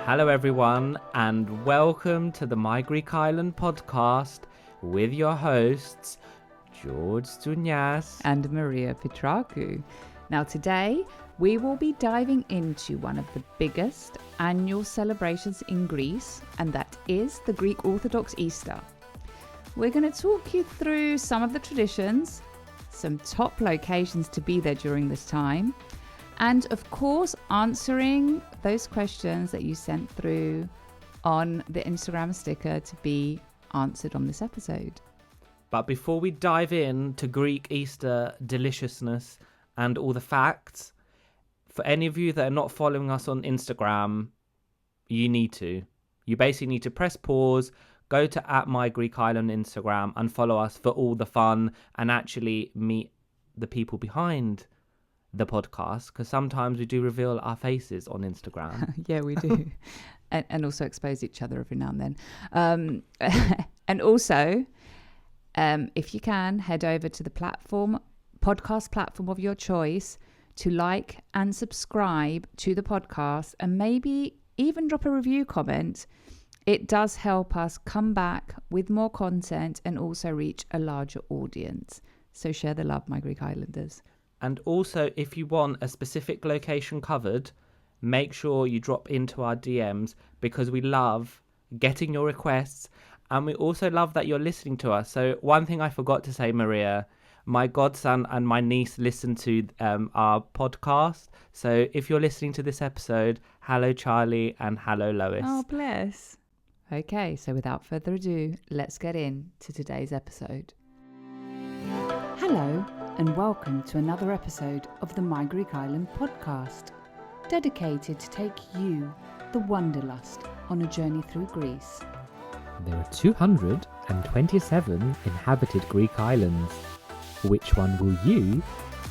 Hello everyone and welcome to the My Greek Island podcast with your hosts George Stounyas and Maria Petrakou. Now today we will be diving into one of the biggest annual celebrations in Greece, and that is the Greek Orthodox Easter. We're going to talk you through some of the traditions, some top locations to be there during this time, and of course answering those questions that you sent through on the Instagram sticker to be answered on this episode. But before we dive in to Greek Easter deliciousness and all the facts, for any of you that are not following us on Instagram, you need to. You basically need to press pause, go to @MyGreekIsland Instagram and follow us for all the fun and actually meet the people behind the podcast, because sometimes we do reveal our faces on Instagram. Yeah, we do. and also expose each other every now and then. And also, if you can, head over to the podcast platform of your choice to like and subscribe to the podcast, and maybe even drop a review comment. It does help us come back with more content and also reach a larger audience. So share the love, my Greek Islanders. And also, if you want a specific location covered, make sure you drop into our DMs, because we love getting your requests. And we also love that you're listening to us. So one thing I forgot to say, Maria, my godson and my niece listen to our podcast. So if you're listening to this episode, hello, Charlie, and hello, Lois. Oh, bless. Okay, so without further ado, let's get into today's episode. Hello, and welcome to another episode of the My Greek Island podcast, dedicated to take you, the wanderlust, on a journey through Greece. There are 227 inhabited Greek islands. Which one will you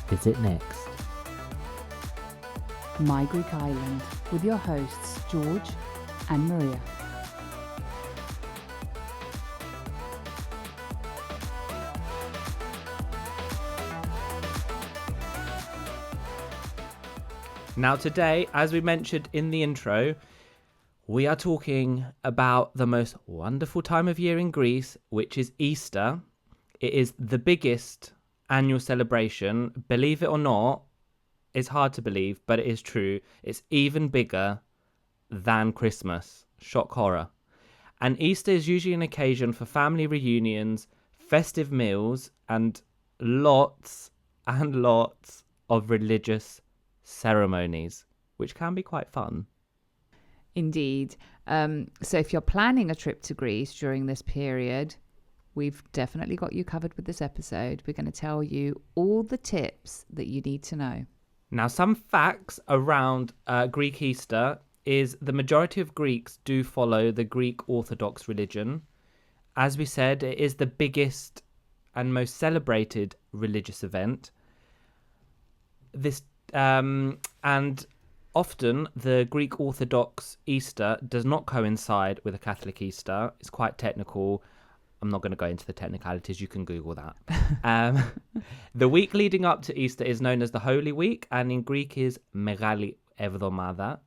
visit next? My Greek Island, with your hosts George and Maria. Now today, as we mentioned in the intro, we are talking about the most wonderful time of year in Greece, which is Easter. It is the biggest annual celebration. Believe it or not, it's hard to believe, but it is true. It's even bigger than Christmas. Shock horror. And Easter is usually an occasion for family reunions, festive meals, and lots of religious ceremonies, which can be quite fun. Indeed. So if you're planning a trip to Greece during this period, we've definitely got you covered with this episode. We're going to tell you all the tips that you need to know. Now, some facts around Greek Easter is the majority of Greeks do follow the Greek Orthodox religion. As we said, it is the biggest and most celebrated religious event. And often the Greek Orthodox Easter does not coincide with a Catholic Easter. It's quite technical. I'm not going to go into the technicalities. You can Google that. The week leading up to Easter is known as the Holy Week, and in Greek is Megali Evdomada.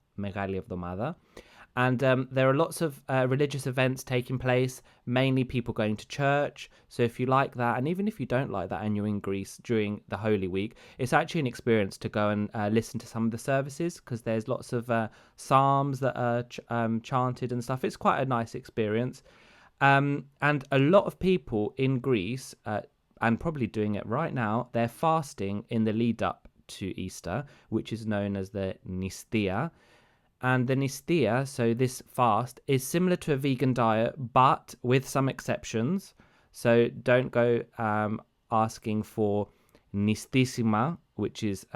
And there are lots of religious events taking place, mainly people going to church. So if you like that, and even if you don't like that and you're in Greece during the Holy Week, it's actually an experience to go and listen to some of the services, because there's lots of psalms that are chanted and stuff. It's quite a nice experience. And a lot of people in Greece, and probably doing it right now, they're fasting in the lead up to Easter, which is known as the Nistia. And the Nistia, so this fast, is similar to a vegan diet, but with some exceptions. So don't go asking for Nistissima, which is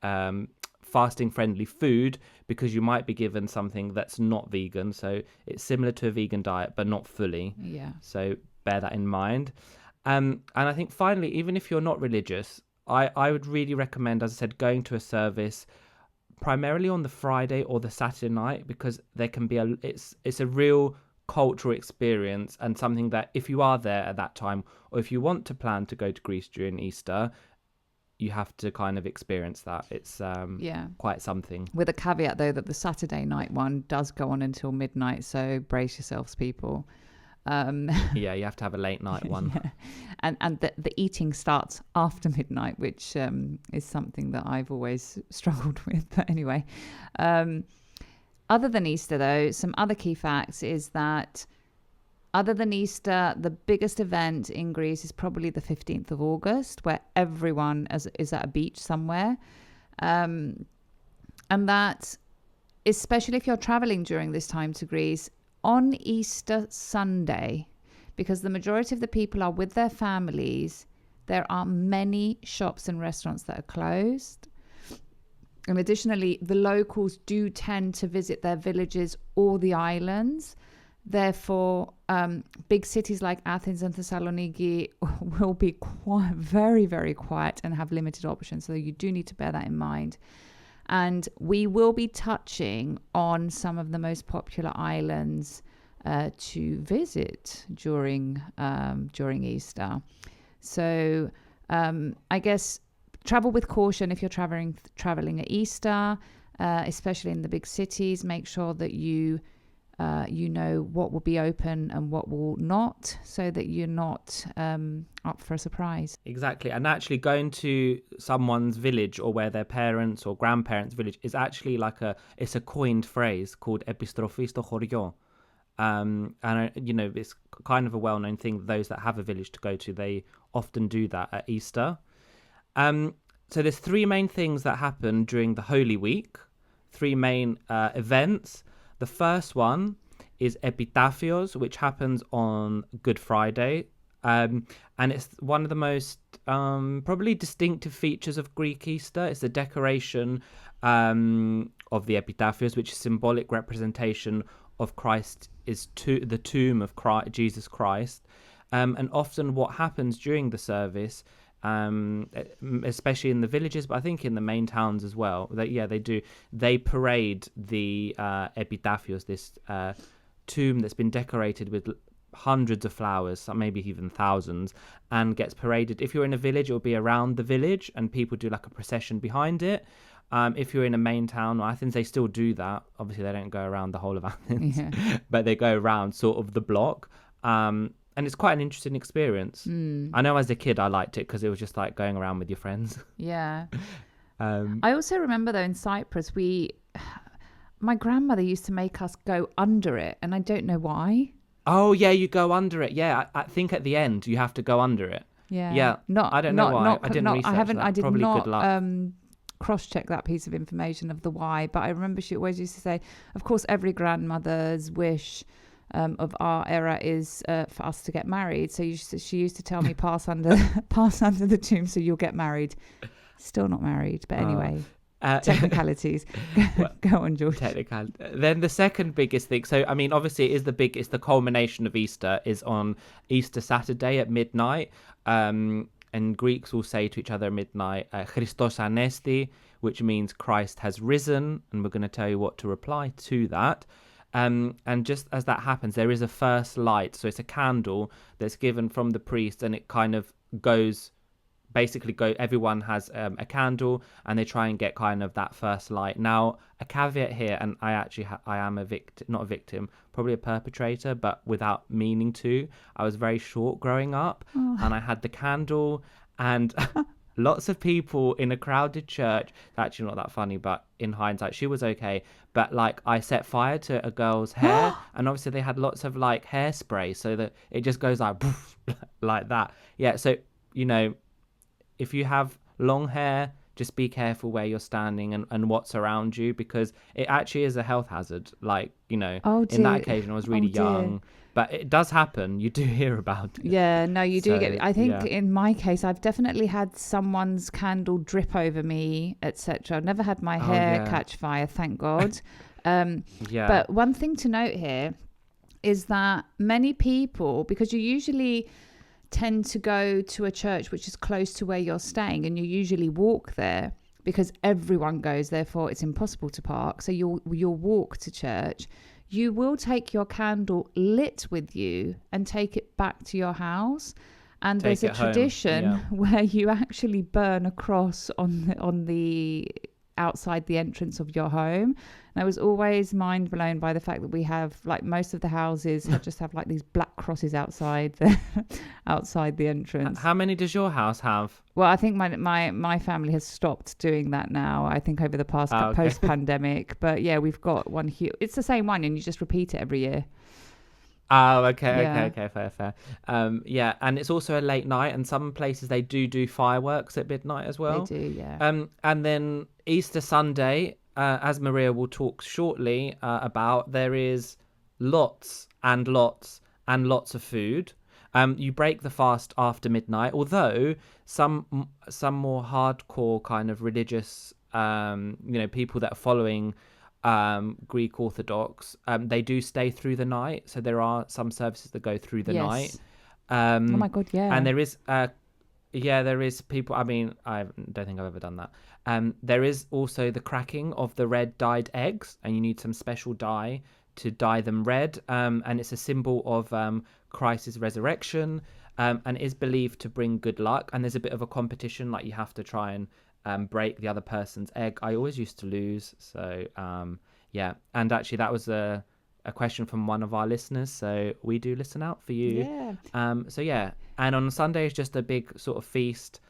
fasting-friendly food, because you might be given something that's not vegan. So it's similar to a vegan diet, but not fully. Yeah. So bear that in mind. And I think finally, even if you're not religious, I would really recommend, as I said, going to a service primarily on the Friday or the Saturday night, because there can be it's a real cultural experience, and something that if you are there at that time, or if you want to plan to go to Greece during Easter, you have to kind of experience that. It's quite something. With a caveat, though, that the Saturday night one does go on until midnight, so brace yourselves, people. Yeah, you have to have a late night one. Yeah. And the eating starts after midnight, which is something that I've always struggled with. But anyway, other than Easter, though, some other key facts is that other than Easter, the biggest event in Greece is probably the 15th of August, where everyone is at a beach somewhere. And that, especially if you're traveling during this time to Greece, on Easter Sunday, because the majority of the people are with their families, there are many shops and restaurants that are closed. And additionally, the locals do tend to visit their villages or the islands. Therefore, big cities like Athens and Thessaloniki will be very, very quiet and have limited options. So you do need to bear that in mind. And we will be touching on some of the most popular islands to visit during Easter. So I guess travel with caution if you're traveling at Easter, especially in the big cities. Make sure that you know what will be open and what will not, so that you're not up for a surprise. Exactly. And actually going to someone's village or where their parents or grandparents' village is actually it's a coined phrase called επιστροφή στο χωριό. And it's kind of a well-known thing. Those that have a village to go to, they often do that at Easter. So there's three main things that happen during the Holy Week, three main events. The first one is Epitaphios, which happens on Good Friday. And it's one of the most probably distinctive features of Greek Easter. It's the decoration of the Epitaphios, which is symbolic representation of Christ, is the tomb of Jesus Christ. And often what happens during the service, especially in the villages, but I think in the main towns as well, they parade the Epitaphios, this tomb that's been decorated with hundreds of flowers, maybe even thousands, and gets paraded. If you're in a village, it will be around the village and people do like a procession behind it. If you're in a main town or Athens, they still do that. Obviously they don't go around the whole of Athens, but they go around sort of the block. And it's quite an interesting experience. I know as a kid I liked it because it was just like going around with your friends. Yeah. I also remember, though, in Cyprus, my grandmother used to make us go under it, and I don't know why. Oh yeah, you go under it. Yeah, I think at the end you have to go under it. Yeah. Yeah. I don't know why. I didn't research that. I did Probably not good luck. cross-check that piece of information of the why, but I remember she always used to say, of course, every grandmother's wish of our era is for us to get married. So she used to tell me, pass under the tomb so you'll get married. Still not married, but anyway, technicalities. Go on, George. Then the second biggest thing, so I mean, obviously it is the culmination of Easter is on Easter Saturday at midnight. And Greeks will say to each other at midnight, Christos Anesti, which means Christ has risen. And we're going to tell you what to reply to that. And just as that happens, there is a first light. So it's a candle that's given from the priest, and it kind of goes, everyone has a candle, and they try and get kind of that first light. Now, a caveat here, and I am not a victim, probably a perpetrator, but without meaning to. I was very short growing up, and I had the candle, and lots of people in a crowded church. Actually, not that funny, but in hindsight, she was okay. But like, I set fire to a girl's hair, and obviously they had lots of like hairspray, so that it just goes like poof, like that. Yeah. So if you have long hair, just be careful where you're standing and what's around you, because it actually is a health hazard. Like, in that occasion, I was really young. But it does happen. You do hear about it. Yeah, no, you do get. I think in my case, I've definitely had someone's candle drip over me, etc. I've never had my hair catch fire, thank God. But one thing to note here is that many people, because you usually tend to go to a church which is close to where you're staying, and you usually walk there because everyone goes, therefore it's impossible to park, so you'll walk to church. You will take your candle lit with you and take it back to your house. And Take there's a it home, tradition yeah. where you actually burn a cross on the outside the entrance of your home. And I was always mind blown by the fact that we have, like, most of the houses just have like these black crosses outside outside the entrance. How many does your house have? Well, I think my family has stopped doing that now. I think over the past Oh, okay. post pandemic, but yeah, we've got one here. It's the same one, and you just repeat it every year. Oh, okay, Yeah. fair. Yeah, and it's also a late night, and some places they do fireworks at midnight as well. They do, yeah. And then Easter Sunday, as Maria will talk shortly about, there is lots and lots and lots of food. You break the fast after midnight, although some more hardcore kind of religious, people that are following Greek Orthodox, they do stay through the night. So there are some services that go through the night. Oh my God, yeah. And there is people. I mean, I don't think I've ever done that. There is also the cracking of the red dyed eggs, and you need some special dye to dye them red. And it's a symbol of Christ's resurrection, and is believed to bring good luck. And there's a bit of a competition, like you have to try and break the other person's egg. I always used to lose, so yeah. And actually, that was a question from one of our listeners, so we do listen out for you. Yeah. So yeah, and on Sunday is just a big sort of feast,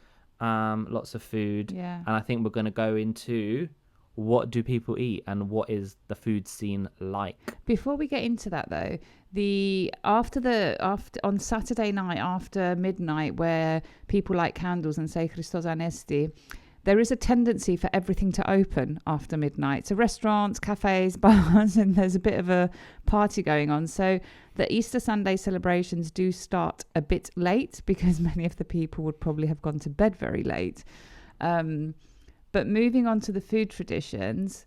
lots of food. Yeah. And I think we're going to go into what do people eat and what is the food scene like. Before we get into that though, after on Saturday night after midnight, where people light candles and say Christos Anesti, there is a tendency for everything to open after midnight. So restaurants, cafes, bars, and there's a bit of a party going on. So the Easter Sunday celebrations do start a bit late because many of the people would probably have gone to bed very late. But moving on to the food traditions,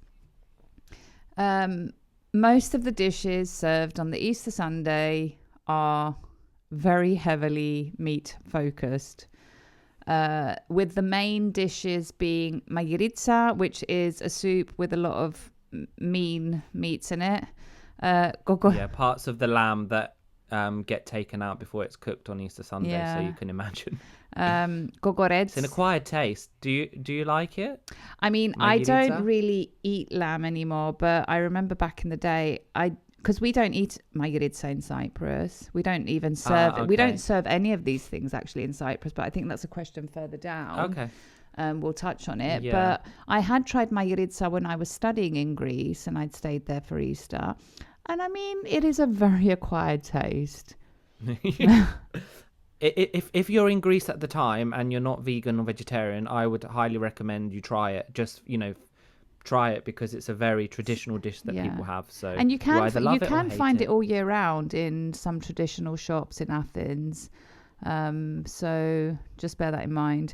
most of the dishes served on the Easter Sunday are very heavily meat focused. With the main dishes being magirica, which is a soup with a lot of mean meats in it. Yeah, parts of the lamb that get taken out before it's cooked on Easter Sunday, so you can imagine. Gogorets. It's an acquired taste. Do you like it? I mean, Magirica? I don't really eat lamb anymore, but I remember back in the day, because we don't eat magirica in Cyprus. We don't even serve. We don't serve any of these things actually in Cyprus. But I think that's a question further down. Okay. We'll touch on it. Yeah. But I had tried magirica when I was studying in Greece, and I'd stayed there for Easter. And I mean, it is a very acquired taste. If you're in Greece at the time and you're not vegan or vegetarian, I would highly recommend you try it. Just try it because it's a very traditional dish that people have. So and you can find it it all year round in some traditional shops in Athens. So just bear that in mind.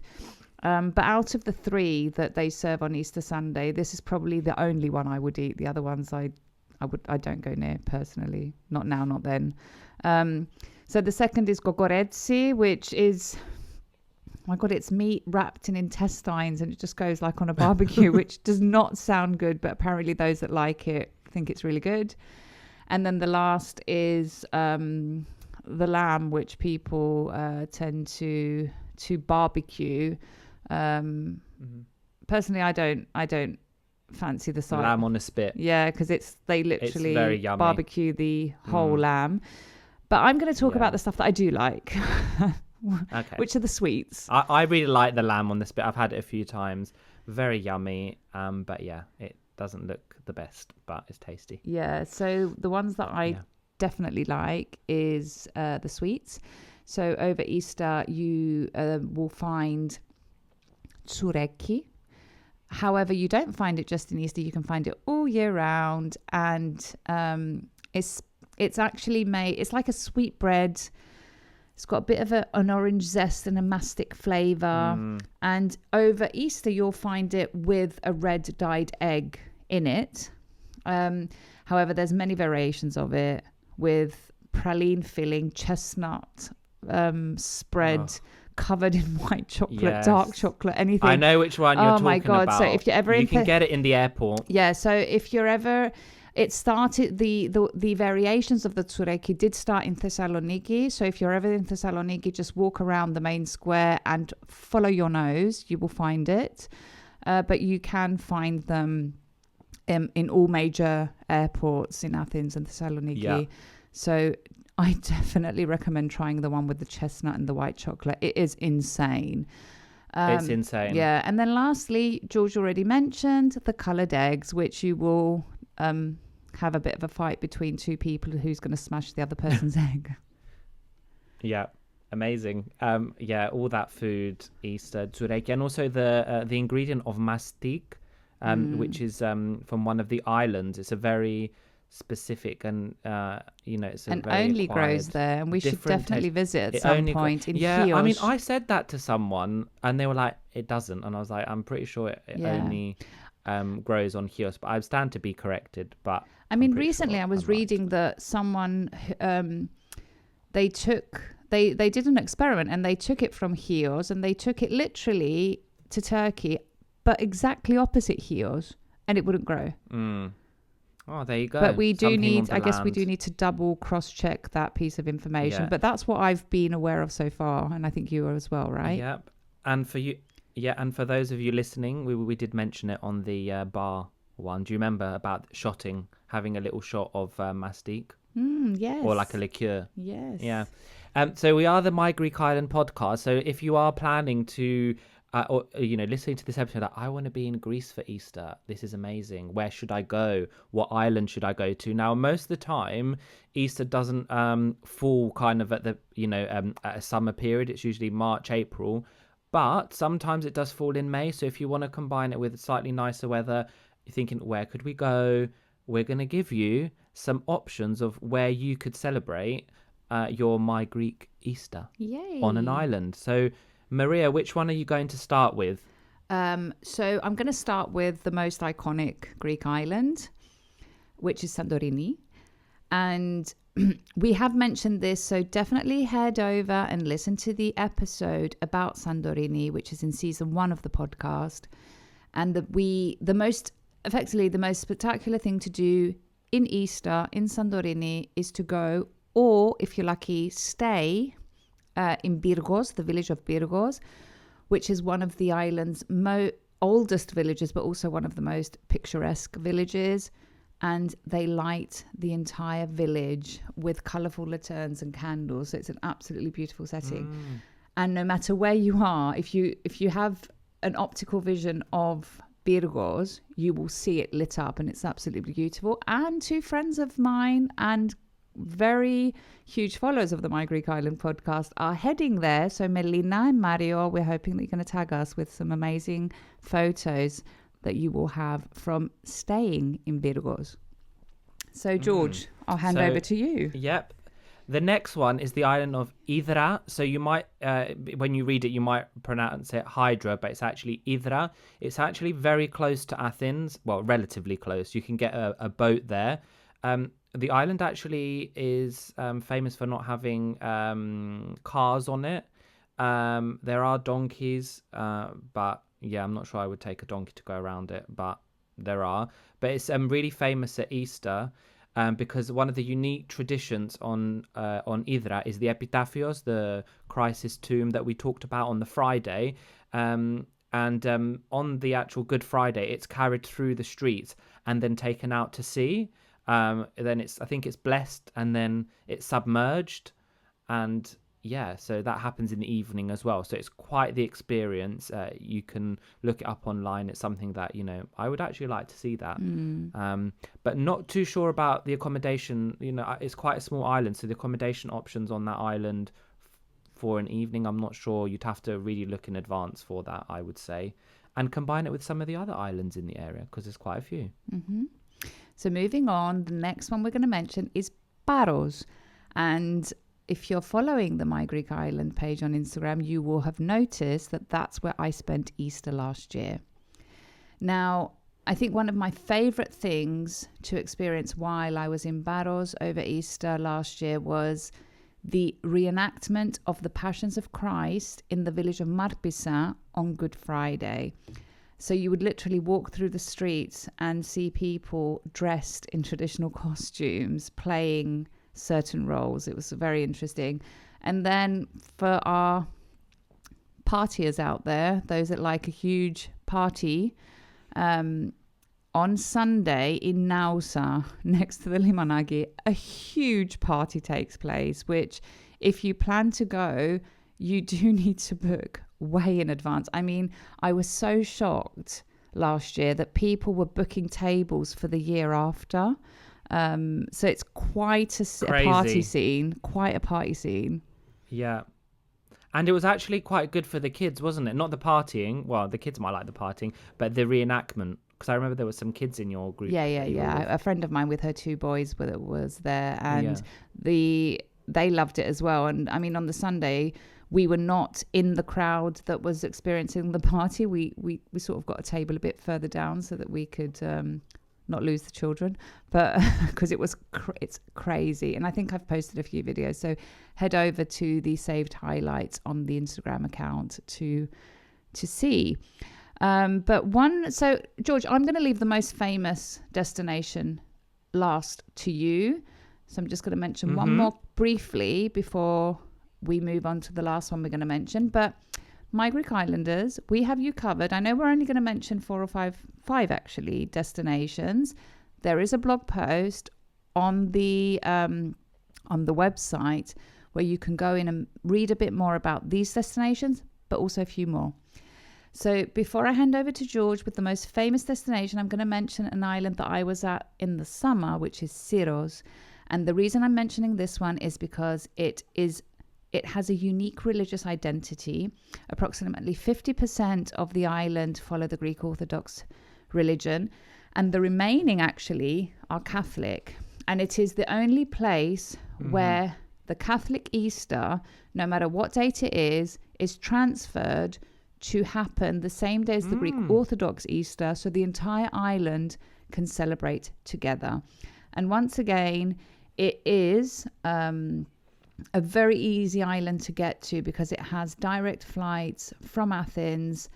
But out of the three that they serve on Easter Sunday, this is probably the only one I would eat. The other ones I don't go near personally. Not now, not then. So the second is gogoretsi, which is, oh my God, it's meat wrapped in intestines and it just goes like on a barbecue, which does not sound good, but apparently those that like it think it's really good. And then the last is the lamb, which people tend to barbecue. Personally, I don't fancy the sight. Lamb on a spit. Yeah, because they literally very yummy. barbecue the whole lamb. But I'm going to talk about the stuff that I do like, which are the sweets. I really like the lamb on the spit. I've had it a few times. Very yummy. But yeah, it doesn't look the best, but it's tasty. Yeah, so the ones that I definitely like is the sweets. So over Easter, you will find tsureki. However, you don't find it just in Easter. You can find it all year round. And it's actually made, it's like a sweet bread. It's got a bit of an orange zest and a mastic flavour. And over Easter, you'll find it with a red dyed egg in it. However, there's many variations of it with praline filling, chestnut spread, covered in white chocolate, dark chocolate, anything. I know which one you're talking about. So if you're ever you can get it in the airport. Yeah, so if you're ever It started, the variations of the tsureki did start in Thessaloniki. So if you're ever in Thessaloniki, just walk around the main square and follow your nose. You will find it. But you can find them in all major airports in Athens and Thessaloniki. Yeah. So I definitely recommend trying the one with the chestnut and the white chocolate. It is insane. It's insane. Yeah. And then lastly, George already mentioned the coloured eggs, which you will have a bit of a fight between two people who's going to smash the other person's egg. Yeah. Amazing. Yeah, all that food, Easter, tsureki, and also the ingredient of mastic, which is from one of the islands. It's a very specific and it's a And very only acquired, grows there, and we should different definitely taste. visit at It some only point in yeah, I mean, Chios. I said that to someone, and they were like, "It doesn't," and I was like, "I'm pretty sure it Yeah. only grows on Chios," but I stand to be corrected. But I mean, I'm pretty recently sure I was I'm right. reading that someone they did an experiment and they took it from Chios and they took it literally to Turkey, but exactly opposite Chios, and it wouldn't grow. Oh, there you go. But we do Something need, on the I guess we land. do need to double cross check that piece of information. Yeah. But that's what I've been aware of so far, and I think you are as well, right? Yep. And for you, yeah, and for those of you listening, we did mention it on the bar one. Do you remember about shotting, having a little shot of mastique Yes. or like a liqueur? Yes. Yeah. So we are the My Greek Island podcast. So if you are planning to, or listening to this episode, like, I want to be in Greece for Easter. This is amazing. Where should I go? What island should I go to? Now, most of the time, Easter doesn't fall kind of at the at a summer period. It's usually March, April, but sometimes it does fall in May. So if you want to combine it with slightly nicer weather, you're thinking, where could we go? We're going to give you some options of where you could celebrate your My Greek Easter Yay. on an island. So, Maria, which one are you going to start with? So I'm going to start with the most iconic Greek island, which is Santorini. And we have mentioned this, so definitely head over and listen to the episode about Santorini, which is in season 1 of the podcast. And the most spectacular thing to do in Easter in Santorini is to go, or if you're lucky, stay in Pyrgos, the village of Pyrgos, which is one of the island's oldest villages, but also one of the most picturesque villages. And they light the entire village with colourful lanterns and candles. So it's an absolutely beautiful setting. And no matter where you are, if you have an optical vision of Pyrgos, you will see it lit up, and it's absolutely beautiful. And two friends of mine and very huge followers of the My Greek Island podcast are heading there. So Melina and Mario, we're hoping that you're going to tag us with some amazing photos that you will have from staying in Pyrgos. So George, I'll hand over to you. Yep. The next one is the island of Hydra. So you might, when you read it, you might pronounce it Hydra, but it's actually Hydra. It's actually very close to Athens. Well, relatively close. You can get a boat there. The island actually is famous for not having cars on it. There are donkeys, but yeah, I'm not sure I would take a donkey to go around it, but there are. But it's really famous at Easter because one of the unique traditions on Hydra is the Epitaphios, the crisis tomb that we talked about on the Friday. And on the actual Good Friday, it's carried through the streets and then taken out to sea. Then I think it's blessed and then it's submerged, and yeah, so that happens in the evening as well. So it's quite the experience. You can look it up online. It's something that I would actually like to see that, but not too sure about the accommodation. It's quite a small island, so the accommodation options on that island for an evening, I'm not sure. You'd have to really look in advance for that, I would say, and combine it with some of the other islands in the area because there's quite a few. So moving on, the next one we're going to mention is Paros. And if you're following the My Greek Island page on Instagram, you will have noticed that that's where I spent Easter last year. Now, I think one of my favorite things to experience while I was in Paros over Easter last year was the reenactment of the Passions of Christ in the village of Marpissa on Good Friday. So you would literally walk through the streets and see people dressed in traditional costumes playing certain roles. It was very interesting. And then for our partiers out there, those that like a huge party, on Sunday in Nausa, next to the Limanagi, a huge party takes place, which if you plan to go, you do need to book way in advance. I mean, I was so shocked last year that people were booking tables for the year after. So it's quite a party scene, quite a party scene. Yeah. And it was actually quite good for the kids, wasn't it? Not the partying. Well, the kids might like the partying, but the reenactment. Because I remember there were some kids in your group. Yeah. A friend of mine with her two boys was there, and Yeah. they loved it as well. And I mean, on the Sunday, we were not in the crowd that was experiencing the party. We sort of got a table a bit further down so that we could not lose the children, but because it's crazy. And I think I've posted a few videos, so head over to the saved highlights on the Instagram account to see. So George, I'm going to leave the most famous destination last to you. So I'm just going to mention one more briefly before we move on to the last one we're going to mention. But my Greek Islanders, we have you covered. I know we're only going to mention four or five actually destinations. There is a blog post on the website where you can go in and read a bit more about these destinations, but also a few more. So before I hand over to George with the most famous destination, I'm going to mention an island that I was at in the summer, which is Syros. And the reason I'm mentioning this one is because it has a unique religious identity. Approximately 50% of the island follow the Greek Orthodox religion, and the remaining actually are Catholic. And it is the only place where the Catholic Easter, no matter what date it is transferred to happen the same day as the Greek Orthodox Easter, so the entire island can celebrate together. And once again, it is a very easy island to get to because it has direct flights from Athens,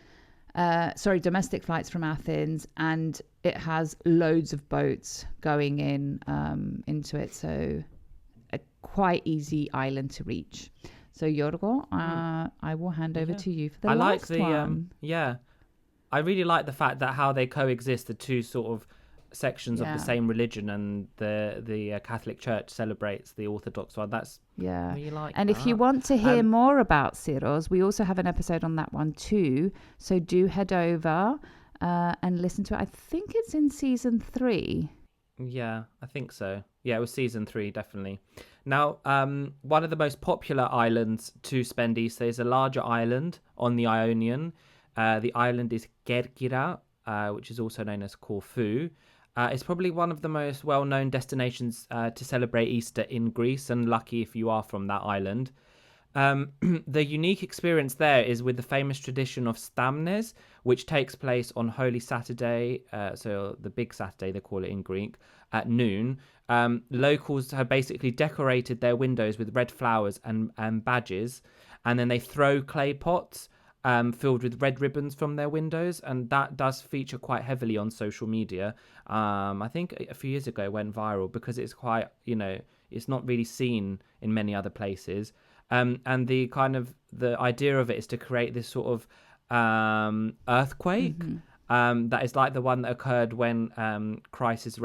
domestic flights from Athens, and it has loads of boats going into it. So a quite easy island to reach. So Yorgo, I will hand over to you for the last one. I really like the fact that how they coexist, the two sort of sections of the same religion, and the Catholic Church celebrates the Orthodox one. That's really like. And if you want to hear more about Syros, we also have an episode on that one too. So do head over and listen to it. I think it's in season 3. Yeah, I think so. Yeah, it was season 3, definitely. Now, one of the most popular islands to spend Easter is a larger island on the Ionian. The island is Kerkyra, which is also known as Corfu. It's probably one of the most well-known destinations to celebrate Easter in Greece, and lucky if you are from that island. The unique experience there is with the famous tradition of Stamnes, which takes place on Holy Saturday, so the big Saturday, they call it in Greek, at noon. Locals have basically decorated their windows with red flowers and badges, and then they throw clay pots filled with red ribbons from their windows, and that does feature quite heavily on social media. I think a few years ago it went viral because it's quite, it's not really seen in many other places. And the kind of the idea of it is to create this sort of earthquake that is like the one that occurred when Christ's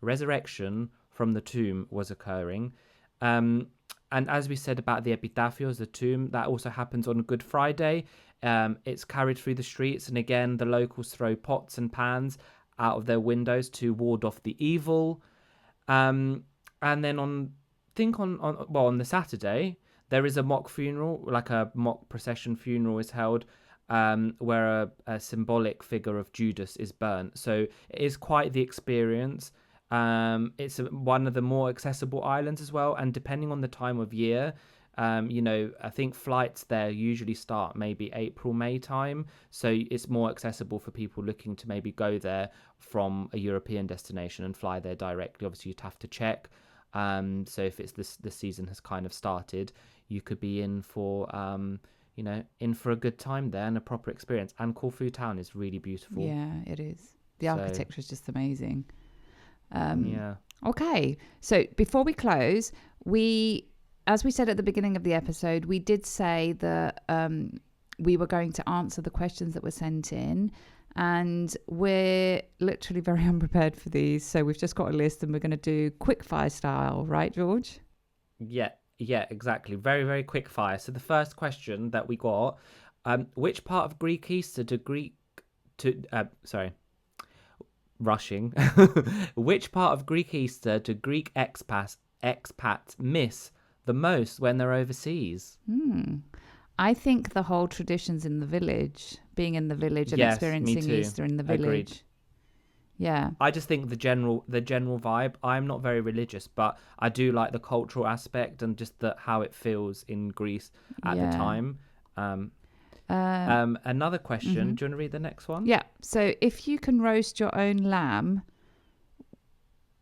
resurrection from the tomb was occurring. And as we said about the epitafios, the tomb, that also happens on Good Friday. It's carried through the streets, and again, the locals throw pots and pans out of their windows to ward off the evil. And then on the Saturday, there is a mock funeral, like a mock procession funeral is held, where a symbolic figure of Judas is burnt. So it is quite the experience. It's one of the more accessible islands as well, and depending on the time of year, I think flights there usually start maybe April, May time, so it's more accessible for people looking to maybe go there from a European destination and fly there directly. Obviously, you'd have to check. So if it's the season has kind of started, you could be in for in for a good time there and a proper experience. And Corfu town is really beautiful. Yeah, it is. The So, architecture is just amazing. yeah. Okay, so before we close, as we said at the beginning of the episode, we did say that we were going to answer the questions that were sent in, and we're literally very unprepared for these. So we've just got a list, and we're going to do quick fire style, right, George? Yeah, exactly. Very, very quick fire. So the first question that we got, which part of Greek Easter rushing. Which part of Greek Easter do Greek expats miss the most when they're overseas? I think the whole traditions in the village, being in the village and Yes, me experiencing too. Easter in the village. Agreed. Yeah. I just think the general vibe. I'm not very religious, but I do like the cultural aspect and just how it feels in Greece at the Yeah. time. Another question. Do you want to read the next one? Yeah. So if you can roast your own lamb,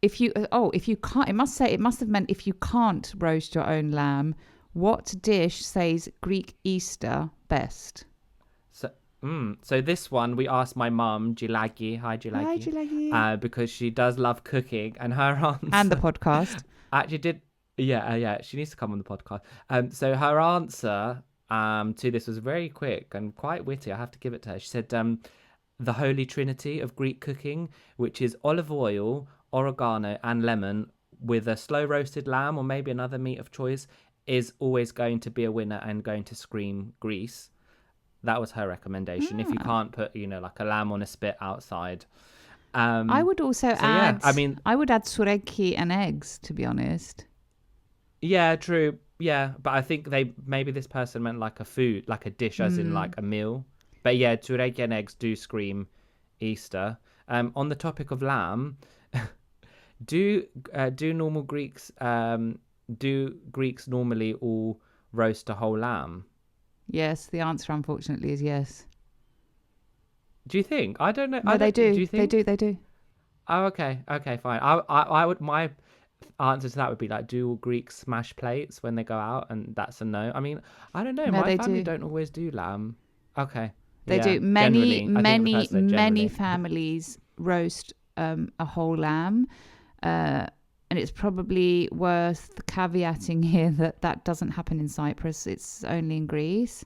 if you can't, it must have meant if you can't roast your own lamb, what dish says Greek Easter best? So this one we asked my mum, Gilagi. Hi, Gilagi. Hi, Gilagi. Because she does love cooking, and her answer And the podcast. actually did. Yeah. She needs to come on the podcast. So her answer to this was very quick and quite witty. I have to give it to her. She said, the holy trinity of Greek cooking, which is olive oil, oregano, and lemon, with a slow roasted lamb or maybe another meat of choice, is always going to be a winner and going to scream Greece. That was her recommendation. If you can't put, like a lamb on a spit outside. I would also add. Yeah, I would add sureki and eggs. To be honest. Yeah, true. Yeah, but I think maybe this person meant like a food, like a dish, as in like a meal. But yeah, tureki and eggs do scream Easter. On the topic of lamb, do normal Greeks do Greeks normally all roast a whole lamb? Yes, the answer unfortunately is yes. Do you think? I don't know. No, they do. Do you think? They do. Oh, okay, fine. I would my answer to that would be like, do all Greeks smash plates when they go out? And that's a no. I mean, I don't know. No, My they family do. don't always do lamb. Okay. They Yeah, do. generally. I think the person said Many generally. families roast a whole lamb, and it's probably worth caveating here that doesn't happen in Cyprus. It's only in Greece.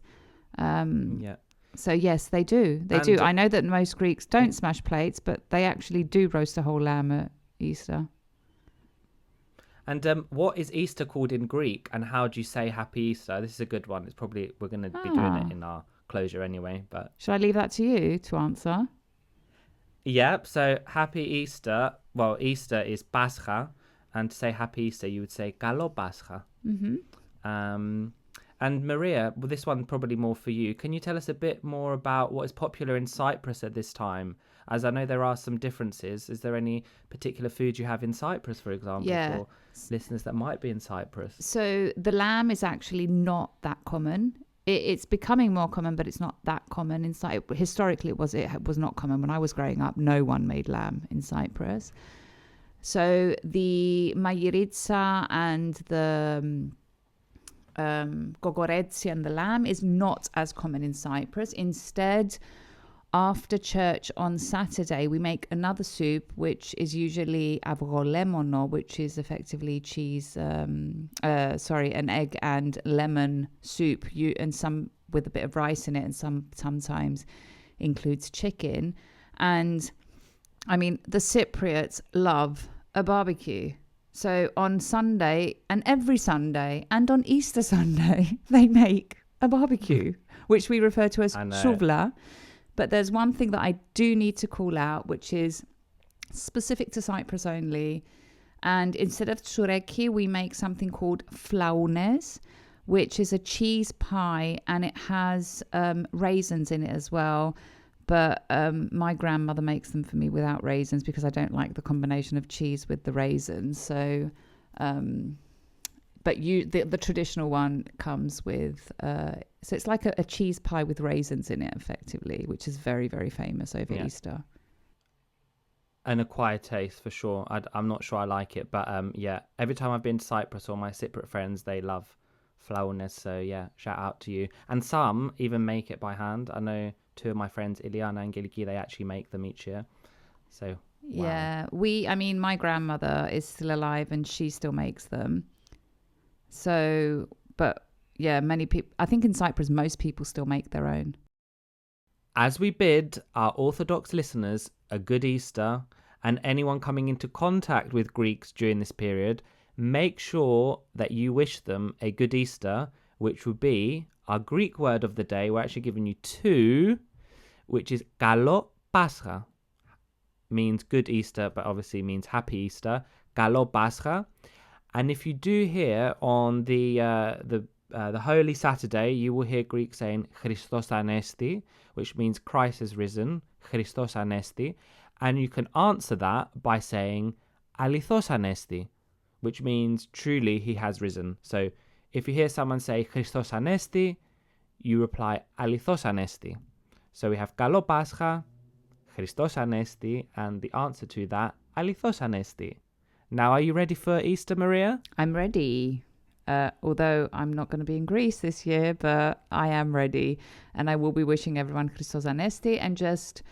Yeah. So yes, they do. They do. And- I know that most Greeks don't smash plates, but they actually do roast a whole lamb at Easter. And what is Easter called in Greek? And how do you say Happy Easter? This is a good one. It's probably we're going to be doing it in our closure anyway. But Shall I leave that to you to answer? yep. So Happy Easter. Well, Easter is Pascha, and to say Happy Easter, you would say Kalo Pascha. And Maria, well, this one probably more for you. Can you tell us a bit more about what is popular in Cyprus at this time? As I know there are some differences. Is there any particular food you have in Cyprus, for example, for listeners that might be in Cyprus? So the lamb is actually not that common. It's becoming more common, but it's not that common in Cyprus. Historically, it was not common. When I was growing up, no one made lamb in Cyprus. So the mayiritsa and the gogoretsi and the lamb is not as common in Cyprus. Instead, after church on Saturday, we make another soup, which is usually avrolemono, which is effectively cheese, an egg and lemon soup, and some with a bit of rice in it, and sometimes includes chicken. And I mean, the Cypriots love a barbecue. So on Sunday, and every Sunday, and on Easter Sunday, they make a barbecue, which we refer to as shouvla. But there's one thing that I do need to call out, which is specific to Cyprus only. And instead of tsureki, we make something called flaounes, which is a cheese pie, and it has raisins in it as well. But my grandmother makes them for me without raisins because I don't like the combination of cheese with the raisins. So, but the traditional one comes with, so it's like a cheese pie with raisins in it, effectively, which is very, very famous over Easter. An acquired taste for sure. I'm not sure I like it, but yeah, every time I've been to Cyprus or my Cypriot friends, they love Flaunes. So yeah, shout out to you. And some even make it by hand. I know two of my friends, Iliana and Giliki, they actually make them each year. So wow. Yeah, I mean, my grandmother is still alive and she still makes them. So, but yeah, many people, I think in Cyprus, most people still make their own. As we bid our Orthodox listeners a good Easter, and anyone coming into contact with Greeks during this period, make sure that you wish them a good Easter, which would be our Greek word of the day. We're actually giving you two, which is Καλό Πάσχα. Means good Easter, but obviously means happy Easter. Καλό Πάσχα. And if you do hear on the Holy Saturday, you will hear Greeks saying Christos Anesti, which means Christ has risen. Christos Anesti. And you can answer that by saying Alithos Anesti, which means truly he has risen. So if you hear someone say Christos Anesti, you reply Alithos Anesti. So we have Καλό Πάσχα, Christos Anesti, and the answer to that, Alithos Anesti. Now, are you ready for Easter, Maria? I'm ready. Although I'm not going to be in Greece this year, but I am ready. And I will be wishing everyone Christos Anesti. And just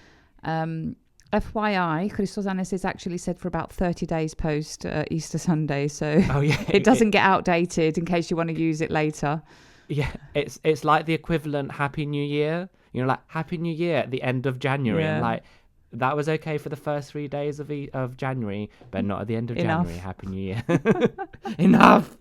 FYI, Christos Anesti is actually said for about 30 days post Easter Sunday. So Oh, yeah. it doesn't get outdated in case you want to use it later. Yeah, it's like the equivalent Happy New Year. You know, like Happy New Year at the end of January. Yeah. And like, that was okay for the first 3 days of January, but not at the end of Enough. January. Happy New Year. Enough.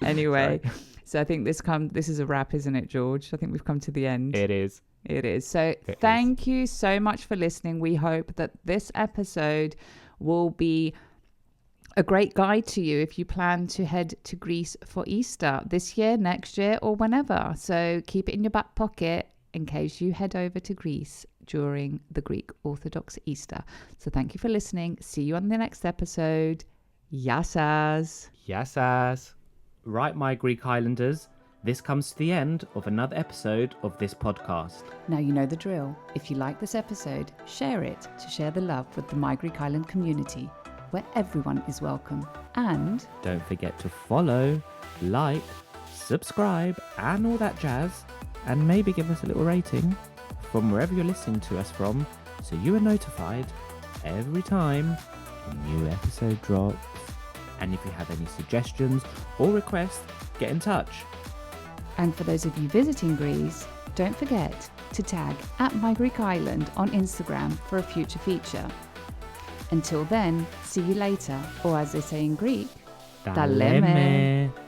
Anyway, Sorry. so I think this is a wrap, isn't it, George? I think we've come to the end. It is. It is. So thank you so much for listening. We hope that this episode will be a great guide to you if you plan to head to Greece for Easter this year, next year, or whenever. So keep it in your back pocket in case you head over to Greece during the Greek Orthodox Easter. So thank you for listening. See you on the next episode. Γεια σας. Yes, as. Right, my Greek Islanders. This comes to the end of another episode of this podcast. Now you know the drill. If you like this episode, share it to share the love with the My Greek Island community, where everyone is welcome. And Don't forget to follow, like, subscribe, and all that jazz. And maybe give us a little rating from wherever you're listening to us from, so you are notified every time a new episode drops. And if you have any suggestions or requests, get in touch. And for those of you visiting Greece, don't forget to tag at My Greek Island on Instagram for a future feature. Until then, see you later, or as they say in Greek, Ta λέμε.